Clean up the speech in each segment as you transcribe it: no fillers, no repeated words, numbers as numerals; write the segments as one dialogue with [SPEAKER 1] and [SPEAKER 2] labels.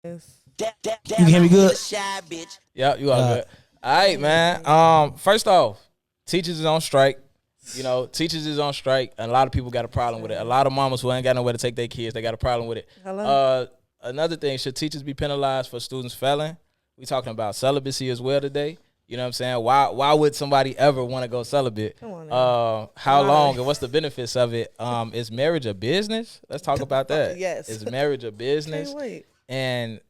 [SPEAKER 1] You can hear me good?
[SPEAKER 2] Yep, you all good. All right, man. First off, teachers is on strike. You know, teachers is on strike, and a lot of people got a problem with it. A lot of mamas who ain't got nowhere to take their kids, they got a problem with it. Another thing, should teachers be penalized for students failing? We talking about celibacy as well today. You know what I'm saying? Why would somebody ever want to go celibate?
[SPEAKER 3] Come on,
[SPEAKER 2] how long and what's the benefits of it? Is marriage a business? Let's talk about that.
[SPEAKER 3] Yes.
[SPEAKER 2] Is marriage a business?
[SPEAKER 3] Can't wait.
[SPEAKER 2] And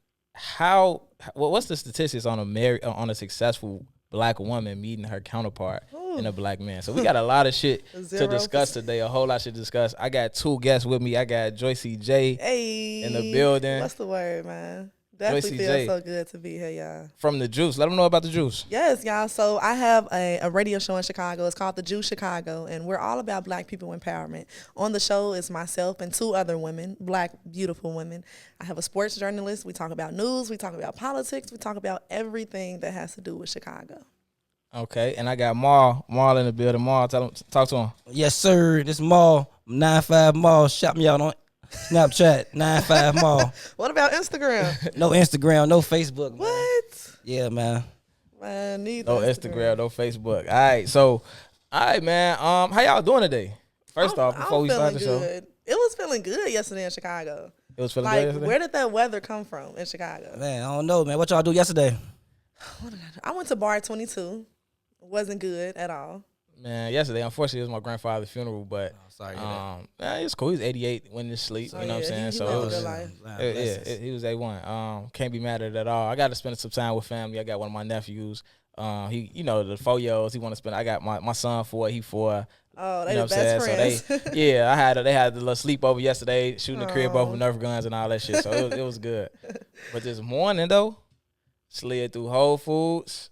[SPEAKER 2] what's the statistics on a successful black woman meeting her counterpart in a black man? So we got a lot of shit to discuss today. A whole lot to discuss. I got two guests with me. I got Joyice Jay in the building.
[SPEAKER 3] What's the word, man? Definitely feels so good to be here, y'all.
[SPEAKER 2] From the Juice. Let them know about the Juice.
[SPEAKER 3] Yes, y'all. So I have a radio show in Chicago. It's called The Juice Chicago, and we're all about black people empowerment. On the show is myself and two other women, black, beautiful women. I have a sports journalist. We talk about news. We talk about politics. We talk about everything that has to do with Chicago.
[SPEAKER 2] Okay, and I got Marl in the building. Marl, talk to him.
[SPEAKER 1] Yes, sir. This Maul, 95 Maul. Shop me out on Snapchat, 95 Maul.
[SPEAKER 3] What about Instagram?
[SPEAKER 1] No Instagram, no Facebook. Man.
[SPEAKER 3] What?
[SPEAKER 1] Yeah, man.
[SPEAKER 3] Man, neither.
[SPEAKER 2] No Instagram, no Facebook. All right, so, man. How y'all doing today? First off, before we start the show.
[SPEAKER 3] It was feeling good yesterday in Chicago.
[SPEAKER 2] It was feeling good yesterday?
[SPEAKER 3] Where did that weather come from in Chicago?
[SPEAKER 1] Man, I don't know, man. What y'all do yesterday?
[SPEAKER 3] What did I do? I went to Bar 22. Wasn't good at all.
[SPEAKER 2] Man, yesterday, unfortunately, it was my grandfather's funeral, but
[SPEAKER 1] sorry.
[SPEAKER 2] it's cool. He was 88 when he sleep. You know what I'm saying?
[SPEAKER 3] He
[SPEAKER 2] So
[SPEAKER 3] lived
[SPEAKER 2] it was,
[SPEAKER 3] a good life.
[SPEAKER 2] he was A1. Can't be mad at it at all. I got to spend some time with family. I got one of my nephews. He, the 4-year-olds. He want to spend. I got my son 4. He 4.
[SPEAKER 3] Oh, they the best friends.
[SPEAKER 2] So they had the little sleepover yesterday, shooting the crib over Nerf guns and all that shit. So it was good. But this morning though, slid through Whole Foods.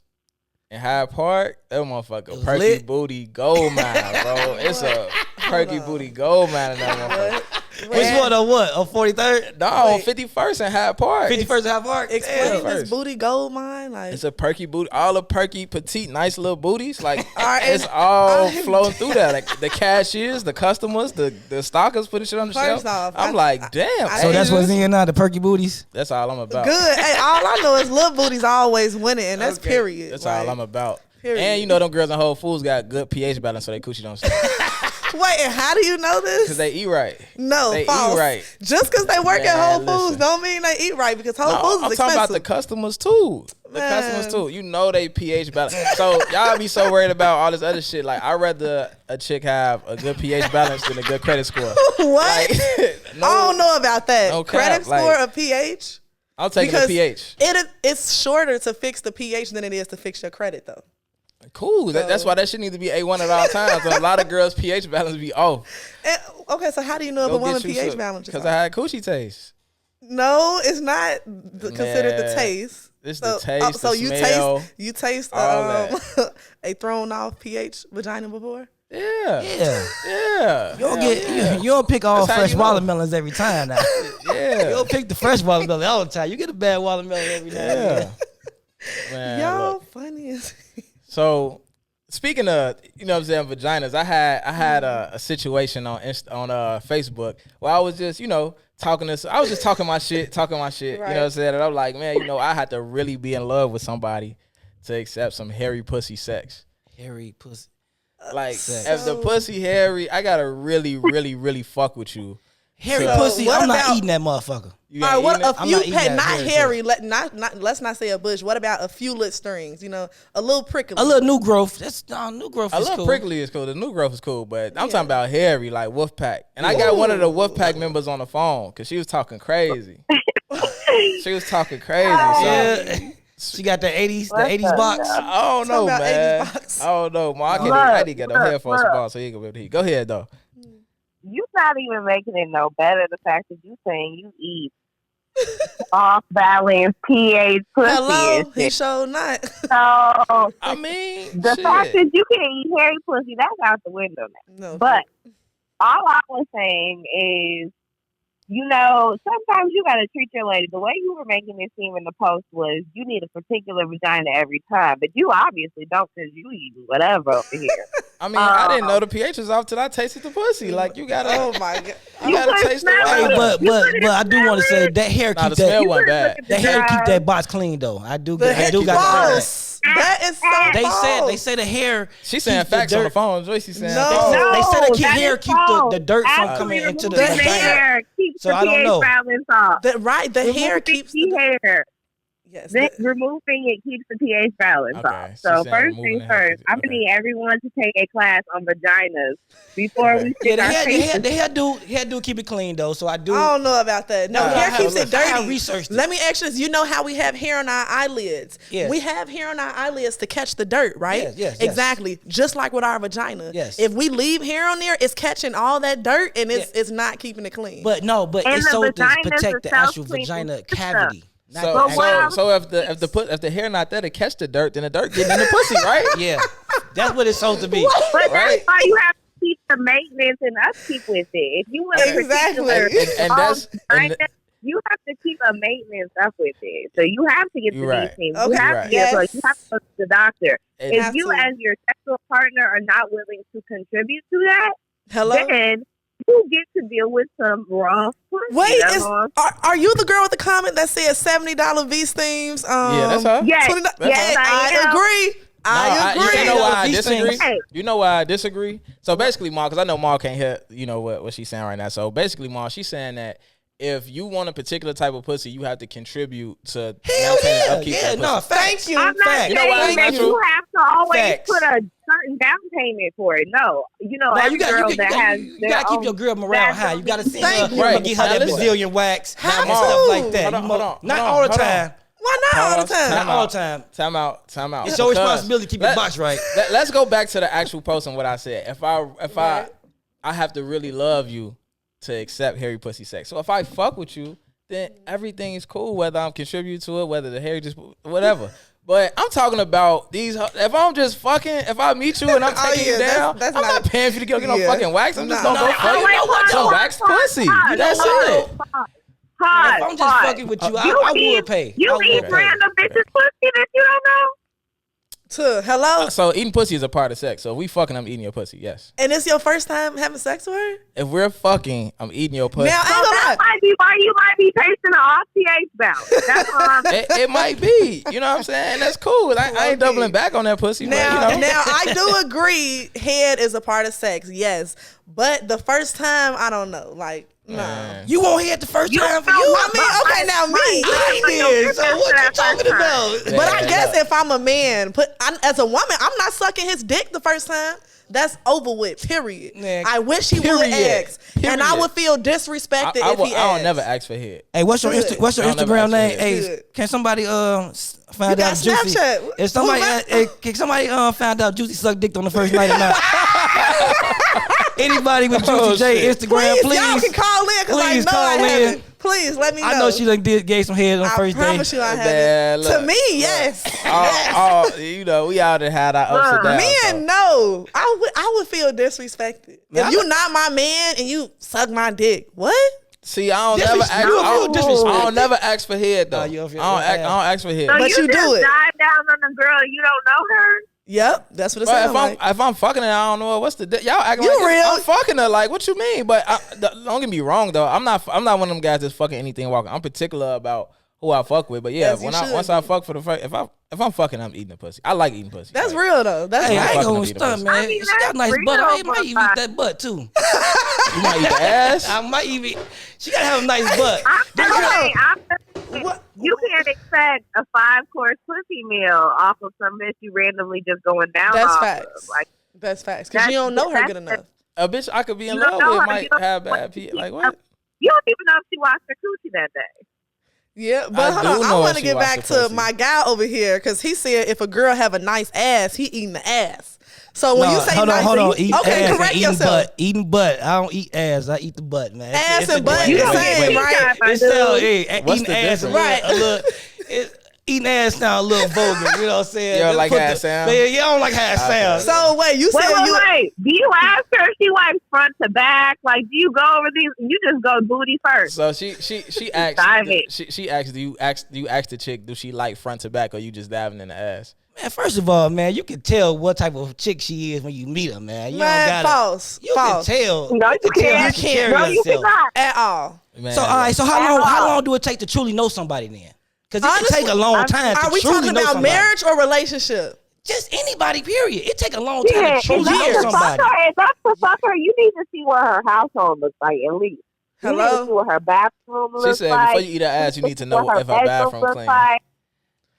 [SPEAKER 2] In Hyde Park, that motherfucker perky booty gold mine, bro. It's a perky booty gold mine in that motherfucker.
[SPEAKER 1] Which one on what? On 43rd?
[SPEAKER 2] No, on 51st in Hyde Park.
[SPEAKER 1] 51st in Hyde Park?
[SPEAKER 3] Explain this booty gold mine. Like,
[SPEAKER 2] it's a perky booty. All the perky, petite, nice little booties. Like, it's all flowing through that. Like, the cashiers, the customers, the stockers putting shit on the shelf. I'm like, damn.
[SPEAKER 1] So that's what's in here now, the perky booties?
[SPEAKER 2] That's all I'm about.
[SPEAKER 3] Good. Hey, all I know is little booties always winning, and that's period.
[SPEAKER 2] That's all I'm about.
[SPEAKER 3] Period.
[SPEAKER 2] And them girls in Whole Foods got good pH balance, so they coochie don't stink.
[SPEAKER 3] Wait, and how do you know this?
[SPEAKER 2] Because they eat right.
[SPEAKER 3] No,
[SPEAKER 2] they
[SPEAKER 3] false.
[SPEAKER 2] Eat right.
[SPEAKER 3] Just because they work at Whole Foods don't mean they eat right, because Whole Foods is expensive.
[SPEAKER 2] I'm talking about the customers too. Customers too. They pH balance. So y'all be so worried about all this other shit. Like, I'd rather a chick have a good pH balance than a good credit score.
[SPEAKER 3] What? I don't know about that.
[SPEAKER 2] No
[SPEAKER 3] credit score of pH?
[SPEAKER 2] I'm taking the pH.
[SPEAKER 3] It's shorter to fix the pH than it is to fix your credit, though.
[SPEAKER 2] Cool. That's why that shit needs to be A1 at all times. So a lot of girls' pH balance be off.
[SPEAKER 3] Okay, so how do you know if a woman pH balance is off?
[SPEAKER 2] Because I had coochie taste.
[SPEAKER 3] No, it's not considered the taste.
[SPEAKER 2] It's the taste, the smell.
[SPEAKER 3] You taste a thrown off pH vagina before?
[SPEAKER 2] Yeah.
[SPEAKER 1] You don't pick all fresh watermelons every time now.
[SPEAKER 2] Yeah.
[SPEAKER 1] You don't pick the fresh watermelon all the time. You get a bad watermelon every now and then.
[SPEAKER 2] Man,
[SPEAKER 3] y'all funny as
[SPEAKER 2] So, speaking of, vaginas, I had a situation on Facebook where I was just, I was just talking my shit.
[SPEAKER 3] Right.
[SPEAKER 2] You know what I'm saying? And I'm like, man, I had to really be in love with somebody to accept some hairy pussy sex.
[SPEAKER 1] Hairy pussy.
[SPEAKER 2] Like, if the pussy hairy, I gotta really, really, really fuck with you.
[SPEAKER 1] Hairy pussy, I'm not eating that motherfucker.
[SPEAKER 3] All right, not hairy. Let's not say a bush. What about a few lit strings? A little prickly.
[SPEAKER 1] A little new growth. New growth is cool.
[SPEAKER 2] A little prickly is cool. The new growth is cool, but I'm talking about hairy, like Wolfpack. And I got one of the Wolfpack members on the phone because she was talking crazy. She was talking crazy.
[SPEAKER 1] Yeah. She got the 80s box.
[SPEAKER 2] I don't know, man. I don't know. I need to get a headphones box so he can be able to hear. Go ahead, though.
[SPEAKER 4] You're not even making it no better. The fact that you saying you eat off balance pH pussy.
[SPEAKER 3] Hello, he showed not.
[SPEAKER 4] So
[SPEAKER 2] I mean,
[SPEAKER 4] the fact that you can eat hairy pussy, that's out the window now.
[SPEAKER 3] No,
[SPEAKER 4] but all I was saying is you know, sometimes you gotta treat your lady. The way you were making it seem in the post was you need a particular vagina every time, but you obviously don't because you eat whatever over here.
[SPEAKER 2] I mean, I didn't know the pH was off till I tasted the pussy. Like you gotta,
[SPEAKER 3] Oh my god.
[SPEAKER 2] you gotta taste the
[SPEAKER 1] Hey,
[SPEAKER 2] water.
[SPEAKER 1] but I do want to say that hair
[SPEAKER 2] Nah,
[SPEAKER 1] keep
[SPEAKER 2] the smell
[SPEAKER 1] that
[SPEAKER 2] wasn't bad.
[SPEAKER 1] that hair keep that box clean though. I do
[SPEAKER 3] The
[SPEAKER 1] I do
[SPEAKER 3] heck
[SPEAKER 1] got
[SPEAKER 3] false. That is so
[SPEAKER 1] they say the hair.
[SPEAKER 2] She's saying
[SPEAKER 1] keeps the
[SPEAKER 2] facts on the
[SPEAKER 1] dirt-
[SPEAKER 2] phone. Joyce, she's saying
[SPEAKER 3] No.
[SPEAKER 2] facts.
[SPEAKER 4] No,
[SPEAKER 1] They say the
[SPEAKER 4] that
[SPEAKER 1] hair
[SPEAKER 4] is
[SPEAKER 1] keep
[SPEAKER 4] false.
[SPEAKER 1] the dirt from
[SPEAKER 4] Actually,
[SPEAKER 1] coming into the
[SPEAKER 4] removing
[SPEAKER 3] vagina.
[SPEAKER 4] hair keeps
[SPEAKER 1] So
[SPEAKER 4] the
[SPEAKER 1] I don't
[SPEAKER 4] pH
[SPEAKER 1] know.
[SPEAKER 4] balance off.
[SPEAKER 3] the hair
[SPEAKER 4] Removing
[SPEAKER 3] keeps
[SPEAKER 4] the hair.
[SPEAKER 3] yes.
[SPEAKER 4] Removing it keeps the pH balance
[SPEAKER 2] Okay,
[SPEAKER 4] off.
[SPEAKER 2] she's
[SPEAKER 4] So
[SPEAKER 2] saying
[SPEAKER 4] first
[SPEAKER 2] removing
[SPEAKER 4] things
[SPEAKER 2] the hair
[SPEAKER 4] first,
[SPEAKER 2] keeps it-
[SPEAKER 4] I'm gonna
[SPEAKER 2] okay.
[SPEAKER 4] need everyone to take a class on vaginas before we
[SPEAKER 1] Yeah,
[SPEAKER 4] stick our faces.
[SPEAKER 1] the hair do keep it clean though. So I do.
[SPEAKER 3] I don't know about that. No,
[SPEAKER 1] No,
[SPEAKER 3] hair
[SPEAKER 1] I
[SPEAKER 3] keeps
[SPEAKER 1] have-
[SPEAKER 3] it dirty.
[SPEAKER 1] I have researched it.
[SPEAKER 3] Let me ask you this. You know how we have hair on our eyelids?
[SPEAKER 1] Yes.
[SPEAKER 3] We have hair on our eyelids to catch the dirt, right?
[SPEAKER 1] Yes.
[SPEAKER 3] Exactly. Just like with our vagina.
[SPEAKER 1] Yes.
[SPEAKER 3] If we leave hair on there, it's catching all that dirt and it's not keeping it clean.
[SPEAKER 1] But no, but
[SPEAKER 4] And
[SPEAKER 1] it's
[SPEAKER 4] the
[SPEAKER 1] so to
[SPEAKER 4] vagina is
[SPEAKER 1] protect
[SPEAKER 4] a
[SPEAKER 1] the actual
[SPEAKER 4] self-cleaning
[SPEAKER 1] vagina
[SPEAKER 4] system.
[SPEAKER 1] cavity. not
[SPEAKER 2] So,
[SPEAKER 1] the actual-
[SPEAKER 2] so if the hair not there to catch the dirt, then the dirt getting in the pussy, right?
[SPEAKER 1] yeah, that's what it's supposed to be.
[SPEAKER 4] But
[SPEAKER 2] Right.
[SPEAKER 4] that's why you have to keep the maintenance and upkeep with it. If you want a
[SPEAKER 3] Exactly.
[SPEAKER 4] particular
[SPEAKER 2] And that's and
[SPEAKER 4] you have to keep a maintenance up with it. So you have to get the
[SPEAKER 2] You're right.
[SPEAKER 4] DC.
[SPEAKER 3] Okay.
[SPEAKER 4] You have
[SPEAKER 2] Right.
[SPEAKER 4] to get
[SPEAKER 3] Yes.
[SPEAKER 4] you have to go to the doctor.
[SPEAKER 2] And
[SPEAKER 4] If
[SPEAKER 3] have
[SPEAKER 4] you
[SPEAKER 3] to.
[SPEAKER 4] as your sexual partner are not willing to contribute to that,
[SPEAKER 3] Hello?
[SPEAKER 4] then you get to deal with some raw pussy.
[SPEAKER 3] Wait,
[SPEAKER 4] That's all.
[SPEAKER 3] are you the girl with the comment that said $70 V steams?
[SPEAKER 2] yeah, that's her.
[SPEAKER 4] Yes,
[SPEAKER 3] $20
[SPEAKER 4] yes,
[SPEAKER 3] I
[SPEAKER 4] am.
[SPEAKER 3] agree. I agree.
[SPEAKER 2] You know why I
[SPEAKER 1] These
[SPEAKER 2] disagree?
[SPEAKER 4] things-
[SPEAKER 2] You know why I disagree? So basically, Ma, because I know Ma can't hear, you know what she's saying right now. So basically, Ma, she's saying that if you want a particular type of pussy, you have to contribute to
[SPEAKER 1] Hell
[SPEAKER 2] maintain and
[SPEAKER 1] yeah,
[SPEAKER 2] upkeep
[SPEAKER 1] yeah,
[SPEAKER 2] that
[SPEAKER 1] no,
[SPEAKER 2] pussy.
[SPEAKER 3] Thank you.
[SPEAKER 4] I'm not
[SPEAKER 1] Fact.
[SPEAKER 2] You know why
[SPEAKER 4] saying
[SPEAKER 2] it's
[SPEAKER 4] that
[SPEAKER 2] not true?
[SPEAKER 4] you have to always
[SPEAKER 1] Facts.
[SPEAKER 4] put a certain down payment for it. No, you know,
[SPEAKER 1] No,
[SPEAKER 4] every
[SPEAKER 1] you got
[SPEAKER 4] girl
[SPEAKER 1] you
[SPEAKER 4] that has
[SPEAKER 1] you gotta keep your girl morale
[SPEAKER 4] bathroom
[SPEAKER 1] high. You gotta see
[SPEAKER 3] Thank
[SPEAKER 1] her
[SPEAKER 3] you.
[SPEAKER 2] Right.
[SPEAKER 1] get her
[SPEAKER 2] Now
[SPEAKER 1] that
[SPEAKER 2] listen.
[SPEAKER 1] Brazilian wax
[SPEAKER 3] Have
[SPEAKER 1] and
[SPEAKER 3] to.
[SPEAKER 1] stuff like that.
[SPEAKER 2] Hold on,
[SPEAKER 1] You
[SPEAKER 2] hold
[SPEAKER 1] mo-
[SPEAKER 2] on,
[SPEAKER 1] not
[SPEAKER 2] hold
[SPEAKER 1] all
[SPEAKER 2] on,
[SPEAKER 1] the
[SPEAKER 2] hold on.
[SPEAKER 1] time.
[SPEAKER 3] Why not all the
[SPEAKER 2] Pause.
[SPEAKER 3] time?
[SPEAKER 1] Not all the time.
[SPEAKER 2] Time out.
[SPEAKER 1] It's your
[SPEAKER 2] Because
[SPEAKER 1] responsibility to keep your box right.
[SPEAKER 2] Let's go back to the actual post and what I said. If
[SPEAKER 3] Right.
[SPEAKER 2] I have to really love you to accept hairy pussy sex. So if I fuck with you, then everything is cool. Whether I'm contributing to it, whether the hair just whatever. But I'm talking about these. If I'm just fucking, if I meet you and I'm
[SPEAKER 3] Oh,
[SPEAKER 2] taking
[SPEAKER 3] yeah,
[SPEAKER 2] you down,
[SPEAKER 3] that's
[SPEAKER 2] I'm not
[SPEAKER 3] not-
[SPEAKER 2] paying for you to go get no
[SPEAKER 3] yeah.
[SPEAKER 2] fucking wax. I'm just
[SPEAKER 3] Nah.
[SPEAKER 2] gonna go
[SPEAKER 1] No,
[SPEAKER 2] fuck
[SPEAKER 1] I don't know what
[SPEAKER 2] some
[SPEAKER 1] y'all-
[SPEAKER 2] wax pussy. That's it.
[SPEAKER 1] If I'm just fucking with you, I would pay.
[SPEAKER 4] You
[SPEAKER 1] I would
[SPEAKER 4] eat
[SPEAKER 1] pay.
[SPEAKER 4] random bitches pussy that you don't know.
[SPEAKER 3] Hello?
[SPEAKER 2] So eating pussy is a part of sex. So if we fucking, I'm eating your pussy. Yes.
[SPEAKER 3] And it's your first time having sex with her?
[SPEAKER 2] If we're fucking, I'm eating your pussy.
[SPEAKER 3] Now, I
[SPEAKER 4] So
[SPEAKER 3] ain't
[SPEAKER 4] that
[SPEAKER 3] gonna lie.
[SPEAKER 4] might be why you might be tasting an off pH balance. That's all I'm
[SPEAKER 2] It might be. You know what I'm saying? That's cool. I ain't doubling back on that pussy.
[SPEAKER 3] Now,
[SPEAKER 2] but, you know.
[SPEAKER 3] now I do agree head is a part of sex, yes. But the first time, I don't know. Like, no.
[SPEAKER 2] Man.
[SPEAKER 1] You won't hit the first time for you.
[SPEAKER 3] I mean, okay, now me.
[SPEAKER 1] I did. So what you talking about?
[SPEAKER 3] But I
[SPEAKER 2] Yeah,
[SPEAKER 3] guess
[SPEAKER 2] yeah.
[SPEAKER 3] if I'm a man, as a woman, I'm not sucking his dick the first time. That's over with, period.
[SPEAKER 1] Man,
[SPEAKER 3] I wish he would
[SPEAKER 2] period.
[SPEAKER 3] ask. And I
[SPEAKER 2] Period.
[SPEAKER 3] would feel disrespected if he
[SPEAKER 2] I
[SPEAKER 3] asked.
[SPEAKER 2] don't never ask for head.
[SPEAKER 1] Hey, what's your
[SPEAKER 3] Good.
[SPEAKER 1] What's your
[SPEAKER 2] I don't never
[SPEAKER 1] Instagram
[SPEAKER 2] ask
[SPEAKER 1] name?
[SPEAKER 2] for
[SPEAKER 1] Hey,
[SPEAKER 3] it. Good.
[SPEAKER 1] can somebody find
[SPEAKER 3] You
[SPEAKER 1] out
[SPEAKER 3] got
[SPEAKER 1] Juicy?
[SPEAKER 3] Snapchat.
[SPEAKER 1] If somebody
[SPEAKER 3] Who, man?
[SPEAKER 1] hey, can somebody find out Juicy sucked dick on the first night or not? Anybody with Juicy
[SPEAKER 2] Oh,
[SPEAKER 1] J
[SPEAKER 2] shit.
[SPEAKER 1] Instagram,
[SPEAKER 3] Please, y'all can call in because I
[SPEAKER 1] Please
[SPEAKER 3] know I
[SPEAKER 1] call in.
[SPEAKER 3] haven't. Please let me know.
[SPEAKER 1] I know she done gave some head on the
[SPEAKER 3] I
[SPEAKER 1] first day.
[SPEAKER 3] promise you I
[SPEAKER 2] Man,
[SPEAKER 3] haven't.
[SPEAKER 2] look,
[SPEAKER 3] To me, yes.
[SPEAKER 2] You know, we out there had our ups and downs.
[SPEAKER 3] Men, no. I would feel disrespected.
[SPEAKER 1] Man,
[SPEAKER 3] if you not my man and you suck my dick, what?
[SPEAKER 2] See, I don't never ask.
[SPEAKER 1] You feel
[SPEAKER 2] I
[SPEAKER 1] disrespected.
[SPEAKER 2] don't never ask for head though.
[SPEAKER 1] Nah,
[SPEAKER 2] I
[SPEAKER 1] you don't
[SPEAKER 2] don't
[SPEAKER 1] feel-
[SPEAKER 2] ask. I don't ask for head.
[SPEAKER 4] So
[SPEAKER 3] But you do
[SPEAKER 4] just
[SPEAKER 3] it.
[SPEAKER 4] dive down on a girl and you don't know her.
[SPEAKER 3] Yep, that's what it
[SPEAKER 2] But
[SPEAKER 3] sounds like.
[SPEAKER 2] if I'm fucking her, I don't know what's the y'all acting
[SPEAKER 3] You
[SPEAKER 2] like
[SPEAKER 3] real.
[SPEAKER 2] I'm fucking her. Like, what you mean? But don't get me wrong though. I'm not one of them guys that's fucking anything walking. I'm particular about who I fuck with. But yeah,
[SPEAKER 3] As you should.
[SPEAKER 2] once I fuck for the first, if I'm fucking, I'm eating the pussy. I like eating pussy.
[SPEAKER 3] That's
[SPEAKER 2] Like,
[SPEAKER 3] real though. That's
[SPEAKER 1] Hey, I
[SPEAKER 3] right.
[SPEAKER 1] ain't
[SPEAKER 2] fucking
[SPEAKER 1] gonna
[SPEAKER 2] them
[SPEAKER 1] stunt,
[SPEAKER 2] either.
[SPEAKER 1] man.
[SPEAKER 4] I mean,
[SPEAKER 1] She got
[SPEAKER 4] that's
[SPEAKER 1] nice
[SPEAKER 4] real,
[SPEAKER 1] butt. I might even
[SPEAKER 4] but-
[SPEAKER 1] eat that butt too.
[SPEAKER 2] You might eat the ass.
[SPEAKER 1] I might even. She gotta have a nice butt.
[SPEAKER 4] I'm just
[SPEAKER 3] Hold on.
[SPEAKER 4] saying, you can't expect a 5-course pussy meal off of some bitch you randomly just going down
[SPEAKER 3] That's
[SPEAKER 4] off
[SPEAKER 3] facts.
[SPEAKER 4] of. Like,
[SPEAKER 3] That's facts. Because you don't know her good enough.
[SPEAKER 2] A bitch I could be in
[SPEAKER 4] You don't
[SPEAKER 2] love
[SPEAKER 4] know
[SPEAKER 2] with
[SPEAKER 4] her.
[SPEAKER 2] might
[SPEAKER 4] You don't
[SPEAKER 2] have
[SPEAKER 4] know
[SPEAKER 2] bad
[SPEAKER 4] what
[SPEAKER 2] pee.
[SPEAKER 4] she-
[SPEAKER 2] Like what?
[SPEAKER 4] you don't even know if she washed her coochie that day.
[SPEAKER 3] Yeah,
[SPEAKER 2] I
[SPEAKER 3] but hold
[SPEAKER 2] do
[SPEAKER 3] on. I
[SPEAKER 2] know
[SPEAKER 3] want
[SPEAKER 2] if
[SPEAKER 3] to
[SPEAKER 2] she
[SPEAKER 3] get
[SPEAKER 2] watched
[SPEAKER 3] back
[SPEAKER 2] the
[SPEAKER 3] to
[SPEAKER 2] pussy.
[SPEAKER 3] my guy over here because he said if a girl have a nice ass, he eating the ass. So when
[SPEAKER 1] No,
[SPEAKER 3] you say
[SPEAKER 1] hold
[SPEAKER 3] nice,
[SPEAKER 1] on. Eat
[SPEAKER 3] okay,
[SPEAKER 1] ass and
[SPEAKER 3] correct
[SPEAKER 1] eating
[SPEAKER 3] yourself.
[SPEAKER 1] butt. Eating butt. I don't eat ass. I eat the butt, man.
[SPEAKER 3] Ass
[SPEAKER 1] It's a
[SPEAKER 3] and butt,
[SPEAKER 1] difference.
[SPEAKER 3] you the
[SPEAKER 1] Wait,
[SPEAKER 3] same,
[SPEAKER 1] wait.
[SPEAKER 3] right?
[SPEAKER 1] It's so, hey,
[SPEAKER 2] What's
[SPEAKER 1] eating
[SPEAKER 2] the
[SPEAKER 1] ass
[SPEAKER 2] difference?
[SPEAKER 1] and
[SPEAKER 3] Right.
[SPEAKER 1] a little. Eating eating ass sound a little vulgar. You know what I'm saying?
[SPEAKER 2] You don't like how it sound?
[SPEAKER 1] Yeah, I don't like how it sounds.
[SPEAKER 3] So wait, you said
[SPEAKER 4] Wait. Do you ask her if she wipes front to back? Like, do you go over these? You just go booty first.
[SPEAKER 2] So she asked. She asked, do you ask the chick, do she like front to back, or you just diving in the ass?
[SPEAKER 1] Man, first of all, man, you can tell what type of chick she is when you meet her, man. You don't gotta,
[SPEAKER 3] false.
[SPEAKER 1] You
[SPEAKER 3] false.
[SPEAKER 1] can tell.
[SPEAKER 4] No, you can't. No, you cannot.
[SPEAKER 3] At all.
[SPEAKER 2] Man,
[SPEAKER 1] So all right, so how long do it take to truly know somebody then? Because it can take a long time to
[SPEAKER 3] Are we
[SPEAKER 1] truly
[SPEAKER 3] talking
[SPEAKER 1] know
[SPEAKER 3] about
[SPEAKER 1] somebody.
[SPEAKER 3] marriage or relationship?
[SPEAKER 1] Just anybody, period. It take a long time to
[SPEAKER 4] If
[SPEAKER 1] truly know
[SPEAKER 4] that's
[SPEAKER 1] somebody.
[SPEAKER 4] the fucker, you need to see what her household looks like at least. You need to
[SPEAKER 3] Hello?
[SPEAKER 4] see what her bathroom
[SPEAKER 2] she
[SPEAKER 4] looks
[SPEAKER 2] said
[SPEAKER 4] like.
[SPEAKER 2] before you eat her ass, you need to know
[SPEAKER 4] what
[SPEAKER 2] if her bathroom
[SPEAKER 4] looks
[SPEAKER 2] clean.
[SPEAKER 4] like.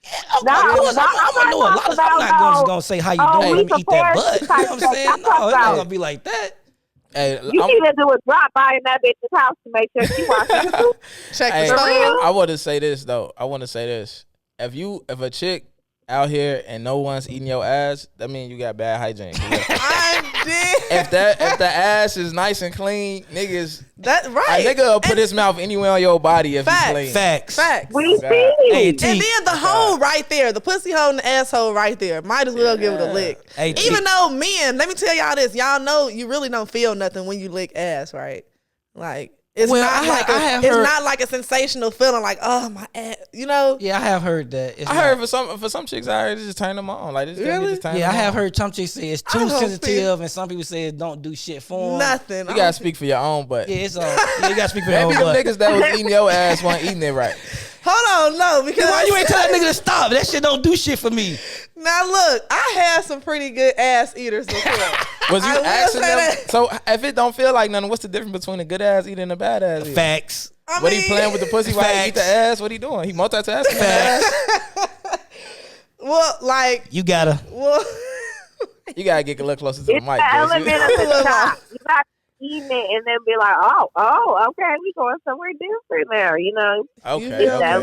[SPEAKER 1] Of course, I'm gonna know a lot of stuff. I'm not just gonna say how you doing. Let me eat that butt. You know what I'm saying? No, it's not gonna be like that.
[SPEAKER 2] Hey,
[SPEAKER 4] You need to do a drop by in that bitch's house to make sure she watches the food.
[SPEAKER 3] Check
[SPEAKER 2] Hey,
[SPEAKER 3] the stove.
[SPEAKER 2] I want to say this though. If a chick out here and no one's eating your ass, that means you got bad hygiene.
[SPEAKER 3] I'm dead.
[SPEAKER 2] If the ass is nice and clean, niggas,
[SPEAKER 3] That's right.
[SPEAKER 2] a nigga will put his mouth anywhere on your body if
[SPEAKER 3] Facts.
[SPEAKER 2] it's clean.
[SPEAKER 1] Facts.
[SPEAKER 4] We
[SPEAKER 2] God.
[SPEAKER 4] see.
[SPEAKER 1] Hey,
[SPEAKER 3] And then the hole right there, the pussy hole and the asshole right there. Might as well give it a lick.
[SPEAKER 1] Hey,
[SPEAKER 3] Even though men, let me tell y'all this, y'all know you really don't feel nothing when you lick ass, right? Like it's
[SPEAKER 1] Well,
[SPEAKER 3] not
[SPEAKER 1] I
[SPEAKER 3] it's
[SPEAKER 1] heard-
[SPEAKER 3] not like a sensational feeling like, oh my ass, you know?
[SPEAKER 1] Yeah, I have heard that. It's
[SPEAKER 2] I heard
[SPEAKER 1] not-
[SPEAKER 2] for some chicks, I heard it just turn them on. Like,
[SPEAKER 3] Really?
[SPEAKER 2] just turn
[SPEAKER 1] Yeah, I
[SPEAKER 2] them
[SPEAKER 1] have
[SPEAKER 2] on.
[SPEAKER 1] heard some chicks say it's
[SPEAKER 3] I
[SPEAKER 1] too
[SPEAKER 3] don't
[SPEAKER 1] sensitive, and some people say it don't do shit for them.
[SPEAKER 3] Nothing.
[SPEAKER 2] You gotta speak for your own butt.
[SPEAKER 1] Yeah, it's all. Yeah, you gotta speak for your
[SPEAKER 2] Maybe
[SPEAKER 1] own
[SPEAKER 2] them
[SPEAKER 1] butt.
[SPEAKER 2] niggas that was eating your ass weren't eating it right.
[SPEAKER 3] Hold on, no, because
[SPEAKER 1] Why you ain't tell that nigga to stop? That shit don't do shit for me.
[SPEAKER 3] now look, I had some pretty good ass eaters before.
[SPEAKER 2] Was you
[SPEAKER 3] I will
[SPEAKER 2] asking
[SPEAKER 3] say
[SPEAKER 2] them?
[SPEAKER 3] that.
[SPEAKER 2] So if it don't feel like nothing, what's the difference between a good ass eater and a bad ass eater?
[SPEAKER 1] Facts.
[SPEAKER 3] I
[SPEAKER 2] What
[SPEAKER 3] mean,
[SPEAKER 2] he playing with the pussy while he eat the
[SPEAKER 1] Facts.
[SPEAKER 2] ass? What he doing? He multitasking.
[SPEAKER 1] Facts.
[SPEAKER 3] well, like,
[SPEAKER 1] You gotta.
[SPEAKER 3] well,
[SPEAKER 2] You gotta get a little closer to the
[SPEAKER 4] It's
[SPEAKER 2] mic.
[SPEAKER 4] the
[SPEAKER 2] bitch.
[SPEAKER 4] element of the top. You got to eat it and then be like, oh, okay, we going somewhere different now, you know?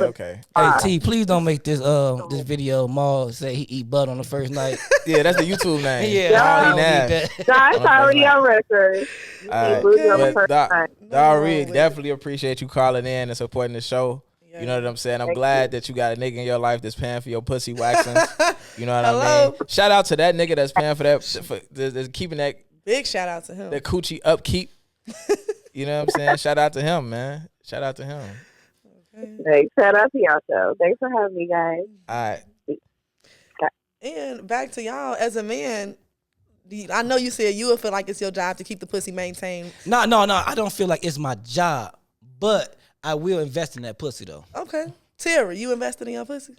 [SPEAKER 2] Okay.
[SPEAKER 1] Hey T, please don't make this this video. Maul say he eat butt on the first night.
[SPEAKER 2] Yeah, that's the YouTube name.
[SPEAKER 1] Yeah,
[SPEAKER 2] All
[SPEAKER 1] I
[SPEAKER 2] he
[SPEAKER 1] don't
[SPEAKER 2] nash.
[SPEAKER 1] need that.
[SPEAKER 4] That's already on record. You
[SPEAKER 2] All right.
[SPEAKER 4] booty on the
[SPEAKER 2] But
[SPEAKER 4] first time.
[SPEAKER 2] Dari, definitely appreciate you calling in and supporting the show. You know what I'm saying? I'm
[SPEAKER 4] Thank
[SPEAKER 2] glad that you got a nigga in your life that's paying for your pussy waxing. You know what I
[SPEAKER 3] Hello?
[SPEAKER 2] mean? Shout out to that nigga that's paying for that, for keeping that
[SPEAKER 3] big shout out to him.
[SPEAKER 2] the coochie upkeep. You know what I'm saying? Shout out to him, man. Shout out to him.
[SPEAKER 4] Hey, shout out to y'all, show. Thanks for having me, guys.
[SPEAKER 2] All right.
[SPEAKER 3] And back to y'all, as a man, I know you said you would feel like it's your job to keep the pussy maintained.
[SPEAKER 1] No. I don't feel like it's my job, but I will invest in that pussy though.
[SPEAKER 3] Okay. Terry, you invested in your pussy?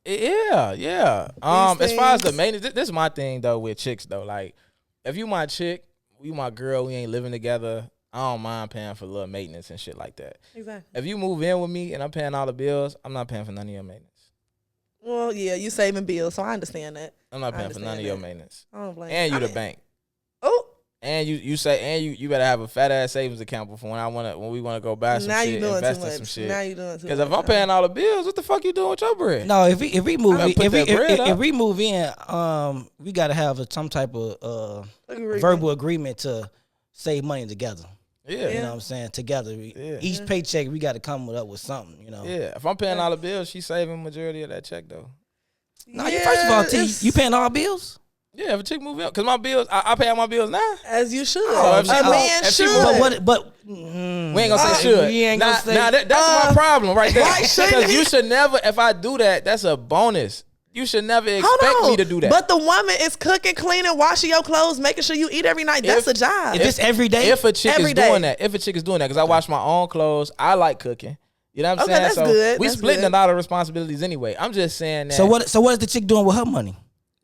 [SPEAKER 2] Yeah. As far as the maintenance, this is my thing though with chicks though. Like, if you my chick, you my girl, we ain't living together, I don't mind paying for a little maintenance and shit like that.
[SPEAKER 3] Exactly.
[SPEAKER 2] If you move in with me and I'm paying all the bills, I'm not paying for none of your maintenance.
[SPEAKER 3] Well, yeah, you saving bills, so I understand that.
[SPEAKER 2] I'm not
[SPEAKER 3] I
[SPEAKER 2] paying for none of
[SPEAKER 3] understand
[SPEAKER 2] your
[SPEAKER 3] that.
[SPEAKER 2] maintenance.
[SPEAKER 3] I don't blame
[SPEAKER 2] And you
[SPEAKER 3] I
[SPEAKER 2] the
[SPEAKER 3] mean-
[SPEAKER 2] bank.
[SPEAKER 3] Oh,
[SPEAKER 2] And you better have a fat ass savings account before when we wanna go buy some
[SPEAKER 3] now
[SPEAKER 2] shit,
[SPEAKER 3] you doing
[SPEAKER 2] invest
[SPEAKER 3] too
[SPEAKER 2] in
[SPEAKER 3] much.
[SPEAKER 2] some shit.
[SPEAKER 3] Now you doing too much.
[SPEAKER 2] Because if I'm paying all the bills, what the fuck you doing with your bread?
[SPEAKER 1] No, if we move
[SPEAKER 2] I
[SPEAKER 1] in,
[SPEAKER 2] put that bread up.
[SPEAKER 1] if we move in, we gotta have some type of verbal agreement to save money together.
[SPEAKER 2] Yeah.
[SPEAKER 1] You know what I'm saying? Together, each paycheck we got to come up with something. You know.
[SPEAKER 2] Yeah. If I'm paying all the bills, she's saving majority of that check though.
[SPEAKER 1] No, first of all, T, you paying all bills?
[SPEAKER 2] Yeah, if a chick move in, because my bills, I pay all my bills now.
[SPEAKER 3] as you should.
[SPEAKER 2] So if she
[SPEAKER 3] a
[SPEAKER 2] move-
[SPEAKER 3] man
[SPEAKER 2] if she
[SPEAKER 3] should.
[SPEAKER 1] But
[SPEAKER 2] We ain't gonna say should.
[SPEAKER 1] We ain't gonna say.
[SPEAKER 2] That's my problem right there.
[SPEAKER 3] why shouldn't
[SPEAKER 2] Because
[SPEAKER 3] he?
[SPEAKER 2] you should never, if I do that, that's a bonus. You should never expect
[SPEAKER 3] Hold on.
[SPEAKER 2] me to do that.
[SPEAKER 3] But the woman is cooking, cleaning, washing your clothes, making sure you eat every night. That's a job.
[SPEAKER 1] Is this every day?
[SPEAKER 2] if a chick
[SPEAKER 3] Every
[SPEAKER 2] is
[SPEAKER 3] day.
[SPEAKER 2] doing that, because I wash my own clothes, I like cooking. You know what I'm
[SPEAKER 3] Okay,
[SPEAKER 2] saying?
[SPEAKER 3] that's
[SPEAKER 2] So
[SPEAKER 3] good.
[SPEAKER 2] we
[SPEAKER 3] That's
[SPEAKER 2] splitting
[SPEAKER 3] good.
[SPEAKER 2] a lot of responsibilities anyway. I'm just saying that.
[SPEAKER 1] So what is the chick doing with her money?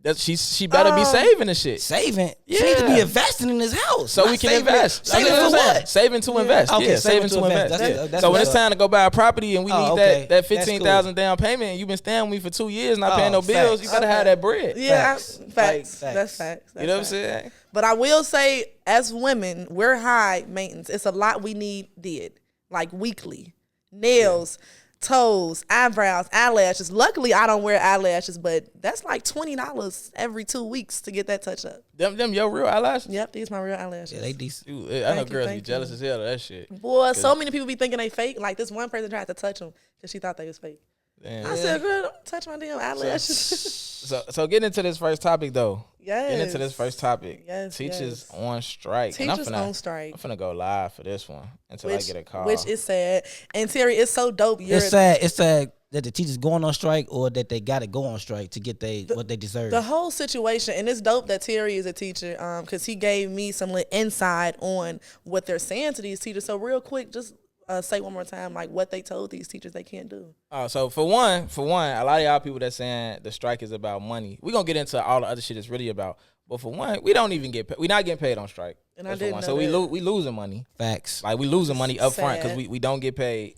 [SPEAKER 2] That she better be saving the shit.
[SPEAKER 1] Saving. She needs to be
[SPEAKER 2] Yeah.
[SPEAKER 1] investing in this house.
[SPEAKER 2] So
[SPEAKER 1] not
[SPEAKER 2] we can
[SPEAKER 1] saving
[SPEAKER 2] invest.
[SPEAKER 1] Saving
[SPEAKER 2] That's
[SPEAKER 1] for
[SPEAKER 2] I'm saying.
[SPEAKER 1] what?
[SPEAKER 2] Saving to invest.
[SPEAKER 1] Okay,
[SPEAKER 2] Yeah,
[SPEAKER 1] saving
[SPEAKER 2] saving
[SPEAKER 1] to
[SPEAKER 2] to invest.
[SPEAKER 1] invest.
[SPEAKER 2] Yeah.
[SPEAKER 1] That's
[SPEAKER 2] So when
[SPEAKER 1] what's
[SPEAKER 2] it's
[SPEAKER 1] up.
[SPEAKER 2] time to go buy a property and we
[SPEAKER 1] Oh,
[SPEAKER 2] need
[SPEAKER 1] okay.
[SPEAKER 2] that
[SPEAKER 1] That's
[SPEAKER 2] 15,000 down payment, and you've been staying with me for 2 years not
[SPEAKER 1] Oh,
[SPEAKER 2] paying no bills,
[SPEAKER 1] facts.
[SPEAKER 2] you better have that bread.
[SPEAKER 3] Yeah,
[SPEAKER 1] Facts.
[SPEAKER 3] facts.
[SPEAKER 1] Facts.
[SPEAKER 3] That's facts.
[SPEAKER 2] You know what I'm
[SPEAKER 3] That's
[SPEAKER 2] saying?
[SPEAKER 3] But I will say, as women, we're high maintenance. It's a lot we need did, like weekly. Nails, toes, eyebrows, eyelashes. Luckily, I don't wear eyelashes, but that's like $20 every 2 weeks to get that touch up.
[SPEAKER 2] Them your real eyelashes?
[SPEAKER 3] Yep, these my real eyelashes.
[SPEAKER 1] Yeah, they decent.
[SPEAKER 2] Dude, I know
[SPEAKER 3] Thank you,
[SPEAKER 2] girls be
[SPEAKER 3] thank
[SPEAKER 2] jealous
[SPEAKER 3] you.
[SPEAKER 2] as hell of that shit.
[SPEAKER 3] Boy, so many people be thinking they fake. Like this one person tried to touch them because she thought they was fake.
[SPEAKER 2] Damn.
[SPEAKER 3] I said, girl, don't touch my damn eyelashes.
[SPEAKER 2] So getting into this first topic though.
[SPEAKER 3] Yes.
[SPEAKER 2] Getting into this first topic.
[SPEAKER 3] Yes.
[SPEAKER 2] Teachers on strike.
[SPEAKER 3] Teachers on strike.
[SPEAKER 2] I'm finna go live for this one until I get a call.
[SPEAKER 3] Which is sad. And Terry, it's so dope.
[SPEAKER 1] It's sad that the teachers going on strike or that they got to go on strike to get what they deserve.
[SPEAKER 3] The whole situation, and it's dope that Terry is a teacher because he gave me some little insight on what they're saying to these teachers. So real quick, just say one more time, like what they told these teachers they can't do.
[SPEAKER 2] So for one, a lot of y'all people that saying the strike is about money. We're gonna get into all the other shit it's really about. But for one, we don't even get paid. We're not getting paid on strike.
[SPEAKER 3] And I didn't know
[SPEAKER 2] so
[SPEAKER 3] that.
[SPEAKER 2] we losing money.
[SPEAKER 1] Facts.
[SPEAKER 2] Like we losing money up front because
[SPEAKER 3] Sad.
[SPEAKER 2] we don't get paid.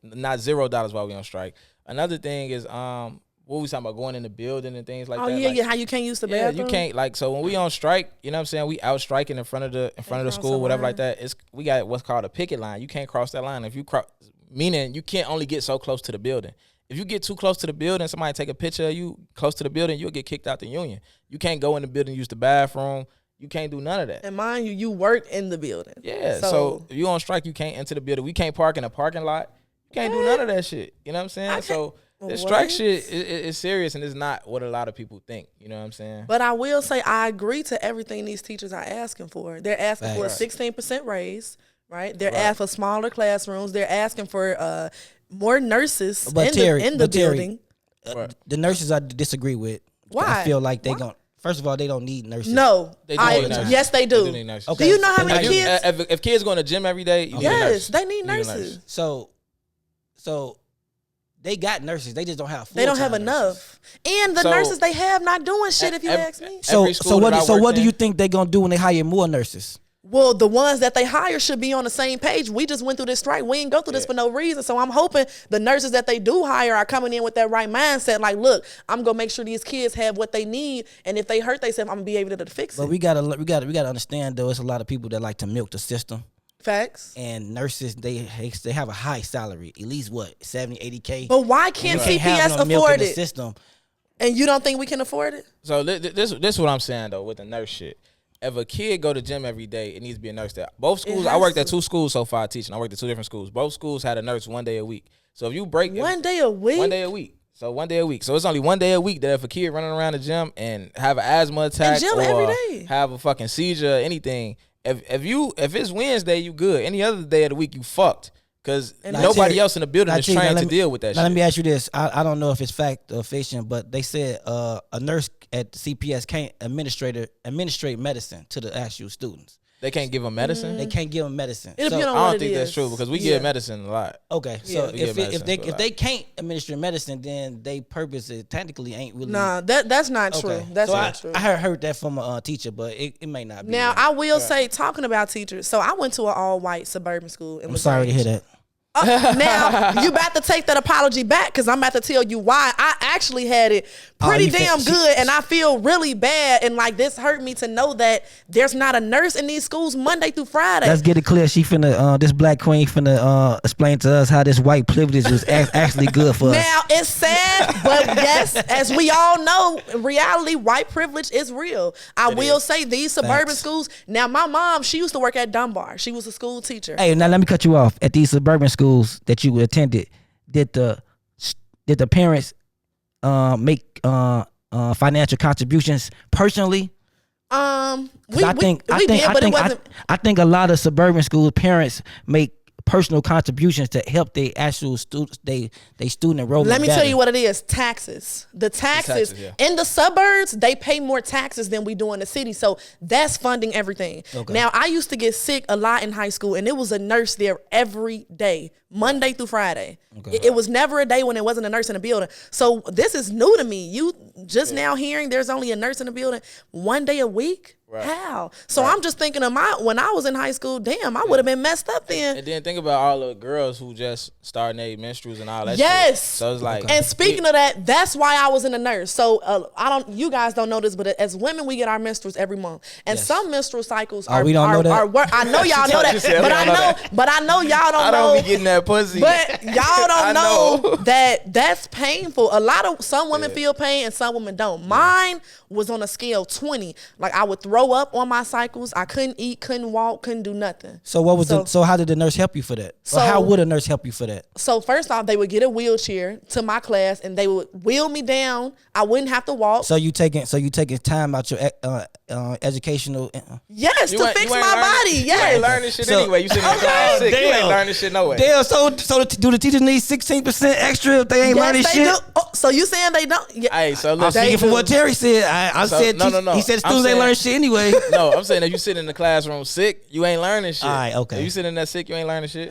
[SPEAKER 2] Not $0 while we on strike. Another thing is what we talking about, going in the building and things like that.
[SPEAKER 3] Oh yeah, how you can't use the bathroom.
[SPEAKER 2] You can't, like, so when we on strike, you know what I'm saying, we out striking in front of the school, whatever like that. We got what's called a picket line. You can't cross that line. If you cross, meaning you can't only get so close to the building. If you get too close to the building, somebody take a picture of you close to the building, you'll get kicked out the union. You can't go in the building, use the bathroom. You can't do none of that.
[SPEAKER 3] And mind you work in the building.
[SPEAKER 2] Yeah. So if you on strike, you can't enter the building. We can't park in a parking lot. You can't do none of that shit. You know what I'm saying? So the strike shit is serious, and it's not what a lot of people think. You know what I'm saying?
[SPEAKER 3] But I will say I agree to everything these teachers are asking for. They're asking for a 16% raise, right? They're asking for smaller classrooms. They're asking for more nurses in the building.
[SPEAKER 1] The nurses I disagree with.
[SPEAKER 3] Why?
[SPEAKER 1] I feel like they gon'. First of all, they don't need nurses.
[SPEAKER 3] No,
[SPEAKER 2] They do need nurses.
[SPEAKER 3] yes, they do.
[SPEAKER 2] They do need nurses.
[SPEAKER 1] Okay.
[SPEAKER 3] Do you know how many kids?
[SPEAKER 2] If kids going to gym every day, you need a
[SPEAKER 3] Yes,
[SPEAKER 2] nurse.
[SPEAKER 3] they need
[SPEAKER 2] You need a
[SPEAKER 3] nurses.
[SPEAKER 2] nurse.
[SPEAKER 1] So they got nurses. They just don't have.
[SPEAKER 3] They don't have
[SPEAKER 1] full-time
[SPEAKER 3] enough, and the
[SPEAKER 2] So-
[SPEAKER 3] nurses they have not doing shit. If you ask me.
[SPEAKER 2] Every school that I worked
[SPEAKER 1] what do
[SPEAKER 2] in-
[SPEAKER 1] you think they gonna do when they hire more nurses?
[SPEAKER 3] Well, the ones that they hire should be on the same page. We just went through this strike. We ain't go through this for no reason. So I'm hoping the nurses that they do hire are coming in with that right mindset. Like, look, I'm gonna make sure these kids have what they need, and if they hurt themselves, I'm gonna be able to fix it.
[SPEAKER 1] But we gotta understand though. It's a lot of people that like to milk the system.
[SPEAKER 3] Facts.
[SPEAKER 1] And nurses, they have a high salary, at least what 70, 80K.
[SPEAKER 3] But why can't
[SPEAKER 1] You have
[SPEAKER 3] CPS
[SPEAKER 1] no milk in
[SPEAKER 3] afford
[SPEAKER 1] the
[SPEAKER 3] it?
[SPEAKER 1] system.
[SPEAKER 3] And you don't think we can afford it?
[SPEAKER 2] So this is what I'm saying though with the nurse shit. If a kid go to gym every day, it needs to be a nurse there. Both schools, I worked at 2 schools so far teaching. I worked at 2 different schools. Both schools had a nurse 1 day a week. So if you break
[SPEAKER 3] 1 day a week?
[SPEAKER 2] 1 day a week. So 1 day a week. So it's only 1 day a week that if a kid running around the gym and have an asthma attack
[SPEAKER 3] gym
[SPEAKER 2] or
[SPEAKER 3] every day.
[SPEAKER 2] have a fucking seizure, anything, if it's Wednesday, you good. Any other day of the week, you fucked. Because nobody else in the building is trained to deal with that shit.
[SPEAKER 1] Let me ask you this. I don't know if it's fact or fiction, but they said a nurse at CPS can't administrate medicine to the actual students.
[SPEAKER 2] They can't give them medicine?
[SPEAKER 1] They can't give them medicine.
[SPEAKER 3] It depends on
[SPEAKER 2] I
[SPEAKER 3] what
[SPEAKER 2] don't
[SPEAKER 3] it
[SPEAKER 2] think that's
[SPEAKER 3] is.
[SPEAKER 2] true because we give medicine a lot.
[SPEAKER 1] Okay, so
[SPEAKER 2] We give medicine a
[SPEAKER 1] if
[SPEAKER 2] lot.
[SPEAKER 1] they can't administer medicine, then they purpose it technically ain't really.
[SPEAKER 3] Nah, that's not true.
[SPEAKER 1] Okay.
[SPEAKER 3] That's
[SPEAKER 1] so
[SPEAKER 3] not true.
[SPEAKER 1] I heard that from a teacher, but it may not be.
[SPEAKER 3] Now,
[SPEAKER 1] right.
[SPEAKER 3] I will say, talking about teachers, so I went to an all-white suburban school.
[SPEAKER 1] I'm sorry to hear that.
[SPEAKER 3] Now, you about to take that apology back because I'm about to tell you why. I actually had it pretty damn good, and I feel really bad. And like this hurt me to know that there's not a nurse in these schools Monday through Friday.
[SPEAKER 1] Let's get it clear. She finna, this black queen finna explain to us how this white privilege was actually good for us.
[SPEAKER 3] Now, it's sad, but yes, as we all know, in reality, white privilege is real. I will say these suburban schools. Now, my mom, she used to work at Dunbar. She was a school teacher.
[SPEAKER 1] Hey, now let me cut you off. At these suburban schools that you attended, did the parents make financial contributions personally?
[SPEAKER 3] I think
[SPEAKER 1] a lot of suburban school parents make personal contributions to help their actual students, they student enrollment.
[SPEAKER 3] Let me
[SPEAKER 1] better.
[SPEAKER 3] tell you what it is. Taxes. The taxes in the suburbs, they pay more taxes than we do in the city. So that's funding everything. Okay. Now, I used to get sick a lot in high school, and it was a nurse there every day, Monday through Friday. Okay. It was never a day when there wasn't a nurse in the building. So this is new to me. You just now hearing there's only a nurse in the building 1 day a week? Right. How? So I'm just thinking of when I was in high school, damn, I would have been messed up then.
[SPEAKER 2] And then think about all the girls who just starting their menstruals and all that
[SPEAKER 3] yes.
[SPEAKER 2] shit. So it's like,
[SPEAKER 3] and speaking of that, that's why I was in a nurse. So you guys don't know this, but as women, we get our menstruals every month. And some menstrual cycles are,
[SPEAKER 1] we don't know that?
[SPEAKER 3] I know y'all know that, but I know y'all don't know.
[SPEAKER 2] I don't be getting that pussy.
[SPEAKER 3] But y'all don't know that's painful. Some women feel pain and some women don't. Mine was on a scale 20. Like I would throw throw up on my cycles. I couldn't eat, couldn't walk, couldn't do nothing.
[SPEAKER 1] So what was so how did the nurse help you for that?
[SPEAKER 3] So
[SPEAKER 1] or how would a nurse help you for that?
[SPEAKER 3] So first off, they would get a wheelchair to my class and they would wheel me down. I wouldn't have to walk.
[SPEAKER 1] So you taking time out your educational.
[SPEAKER 3] Yes, to fix my body. Yes.
[SPEAKER 2] You ain't learning shit anyway. You sitting in class sick. You ain't learning shit no way.
[SPEAKER 1] Damn. So do the teachers need 16% extra if they ain't learning shit?
[SPEAKER 3] Do. Oh, so you saying they don't? Yeah.
[SPEAKER 2] Hey, so look,
[SPEAKER 1] I'm speaking from what Terry said. I said
[SPEAKER 2] no.
[SPEAKER 1] He said students ain't learning shit anyway.
[SPEAKER 2] No, I'm saying if you sit in the classroom sick, you ain't learning shit.
[SPEAKER 1] All right, okay.
[SPEAKER 2] If you sit in there sick, you ain't learning shit.